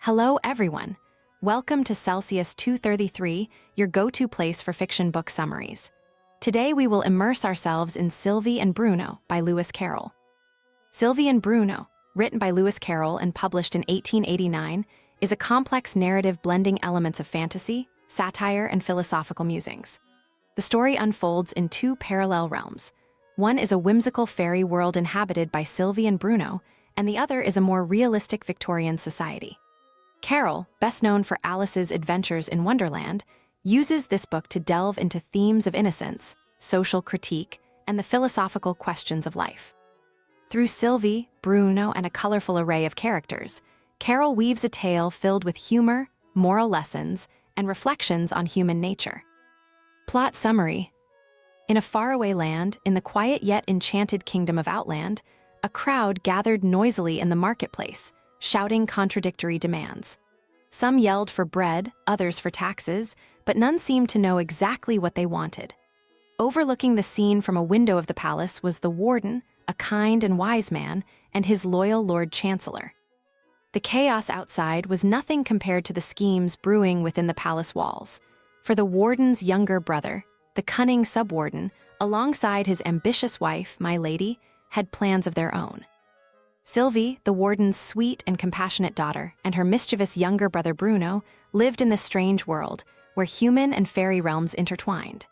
Hello, everyone. Welcome to Celsius 233, your go-to place for fiction book summaries. Today we will immerse ourselves in Sylvie and Bruno by Lewis Carroll. Sylvie and Bruno, written by Lewis Carroll and published in 1889, is a complex narrative blending elements of fantasy, satire, and philosophical musings. The story unfolds in two parallel realms. One is a whimsical fairy world inhabited by Sylvie and Bruno, and the other is a more realistic Victorian society. Carroll, best known for Alice's adventures in Wonderland, uses this book to delve into themes of innocence, social critique, and the philosophical questions of life. Through Sylvie, Bruno, and a colorful array of characters, Carroll weaves a tale filled with humor, moral lessons, and reflections on human nature. Plot summary. In a faraway land, in the quiet yet enchanted kingdom of Outland, a crowd gathered noisily in the marketplace, shouting contradictory demands. Some yelled for bread, others for taxes, but none seemed to know exactly what they wanted. Overlooking the scene from a window of the palace was the warden, a kind and wise man, and his loyal Lord Chancellor. The chaos outside was nothing compared to the schemes brewing within the palace walls. For the warden's younger brother, the cunning subwarden, alongside his ambitious wife, my lady, had plans of their own. Sylvie, the warden's sweet and compassionate daughter, and her mischievous younger brother Bruno lived in this strange world where human and fairy realms intertwined.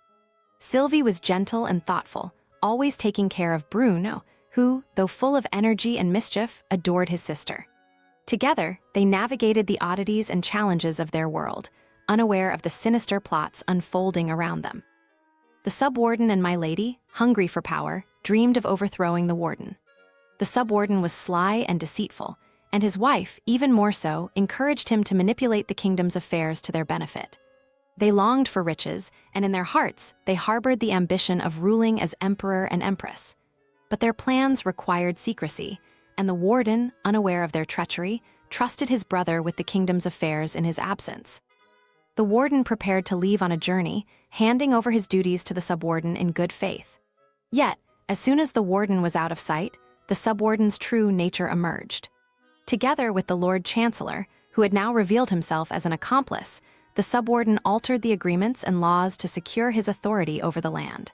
Sylvie was gentle and thoughtful, always taking care of Bruno, who, though full of energy and mischief, adored his sister. Together, they navigated the oddities and challenges of their world, unaware of the sinister plots unfolding around them. The subwarden and my lady, hungry for power, dreamed of overthrowing the warden. The subwarden was sly and deceitful, and his wife, even more so, encouraged him to manipulate the kingdom's affairs to their benefit. They longed for riches, and in their hearts, they harbored the ambition of ruling as emperor and empress. But their plans required secrecy, and the warden, unaware of their treachery, trusted his brother with the kingdom's affairs in his absence. The warden prepared to leave on a journey, handing over his duties to the subwarden in good faith. Yet, as soon as the warden was out of sight, the subwarden's true nature emerged. Together with the Lord Chancellor, who had now revealed himself as an accomplice, the subwarden altered the agreements and laws to secure his authority over the land.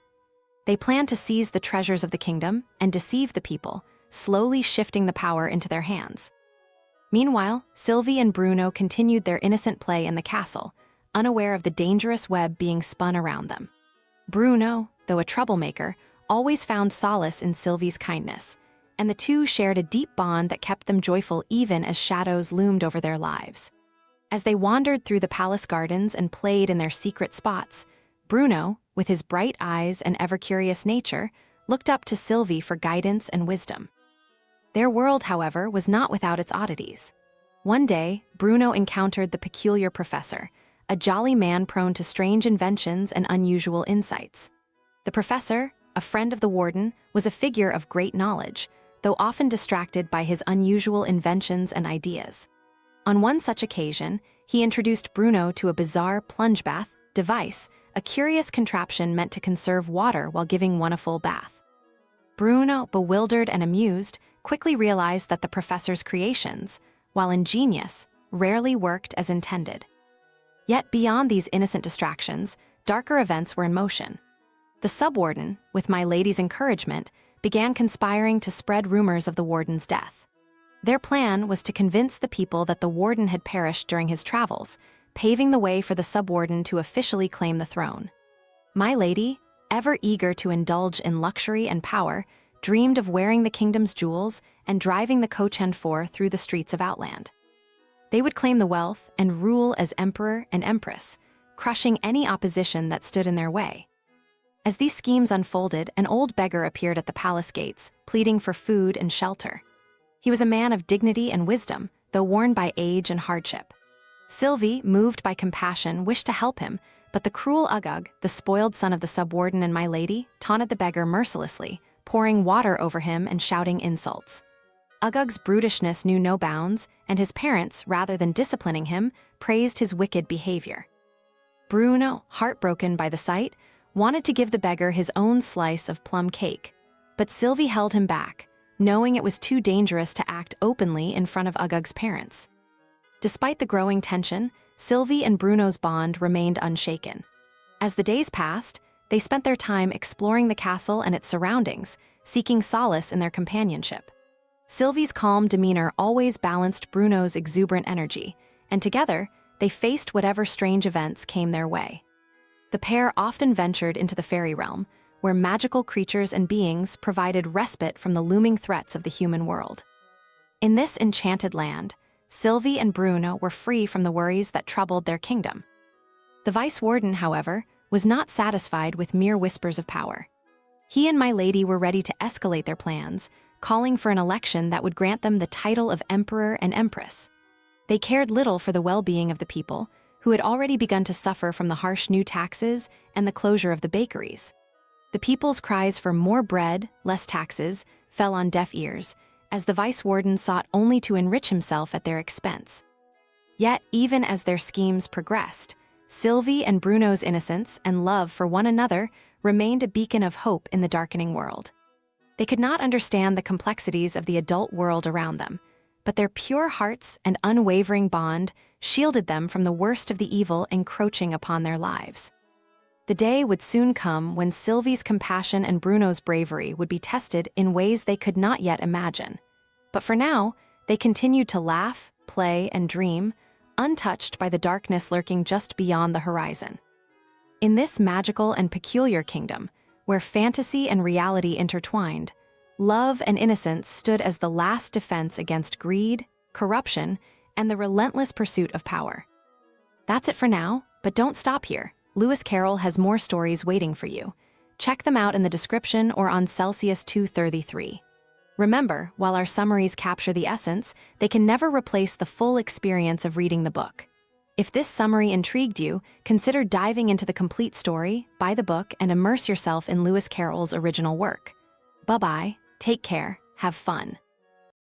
They planned to seize the treasures of the kingdom and deceive the people, slowly shifting the power into their hands. Meanwhile, Sylvie and Bruno continued their innocent play in the castle, unaware of the dangerous web being spun around them. Bruno, though a troublemaker, always found solace in Sylvie's kindness, and the two shared a deep bond that kept them joyful even as shadows loomed over their lives. As they wandered through the palace gardens and played in their secret spots, Bruno, with his bright eyes and ever-curious nature, looked up to Sylvie for guidance and wisdom. Their world, however, was not without its oddities. One day, Bruno encountered the peculiar professor, a jolly man prone to strange inventions and unusual insights. The professor, a friend of the warden, was a figure of great knowledge, though often distracted by his unusual inventions and ideas. On one such occasion, he introduced Bruno to a bizarre plunge bath device, a curious contraption meant to conserve water while giving one a full bath. Bruno, bewildered and amused, quickly realized that the professor's creations, while ingenious, rarely worked as intended. Yet beyond these innocent distractions, darker events were in motion. The subwarden, with my lady's encouragement, began conspiring to spread rumors of the warden's death. Their plan was to convince the people that the warden had perished during his travels, paving the way for the subwarden to officially claim the throne. My lady, ever eager to indulge in luxury and power, dreamed of wearing the kingdom's jewels and driving the coach and four through the streets of Outland. They would claim the wealth and rule as emperor and empress, crushing any opposition that stood in their way. As these schemes unfolded, an old beggar appeared at the palace gates, pleading for food and shelter. He was a man of dignity and wisdom, though worn by age and hardship. Sylvie, moved by compassion, wished to help him, but the cruel Uggug, the spoiled son of the subwarden and my lady, taunted the beggar mercilessly, pouring water over him and shouting insults. Uggug's brutishness knew no bounds, and his parents, rather than disciplining him, praised his wicked behavior. Bruno, heartbroken by the sight, wanted to give the beggar his own slice of plum cake, but Sylvie held him back, knowing it was too dangerous to act openly in front of Uggug's parents. Despite the growing tension, Sylvie and Bruno's bond remained unshaken. As the days passed, they spent their time exploring the castle and its surroundings, seeking solace in their companionship. Sylvie's calm demeanor always balanced Bruno's exuberant energy, and together, they faced whatever strange events came their way. The pair often ventured into the fairy realm, where magical creatures and beings provided respite from the looming threats of the human world. In this enchanted land, Sylvie and Bruno were free from the worries that troubled their kingdom. The vice warden, however, was not satisfied with mere whispers of power. He and my lady were ready to escalate their plans, calling for an election that would grant them the title of emperor and empress. They cared little for the well-being of the people, who had already begun to suffer from the harsh new taxes and the closure of the bakeries. The people's cries for more bread, less taxes, fell on deaf ears, as the vice warden sought only to enrich himself at their expense. Yet, even as their schemes progressed, Sylvie and Bruno's innocence and love for one another remained a beacon of hope in the darkening world. They could not understand the complexities of the adult world around them, but their pure hearts and unwavering bond shielded them from the worst of the evil encroaching upon their lives. The day would soon come when Sylvie's compassion and Bruno's bravery would be tested in ways they could not yet imagine. But for now, they continued to laugh, play, and dream, untouched by the darkness lurking just beyond the horizon. In this magical and peculiar kingdom, where fantasy and reality intertwined, love and innocence stood as the last defense against greed, corruption, and the relentless pursuit of power. That's it for now, but don't stop here. Lewis Carroll has more stories waiting for you. Check them out in the description or on Celsius 233. Remember, while our summaries capture the essence, they can never replace the full experience of reading the book. If this summary intrigued you, consider diving into the complete story, buy the book, and immerse yourself in Lewis Carroll's original work. Bye-bye, take care, have fun.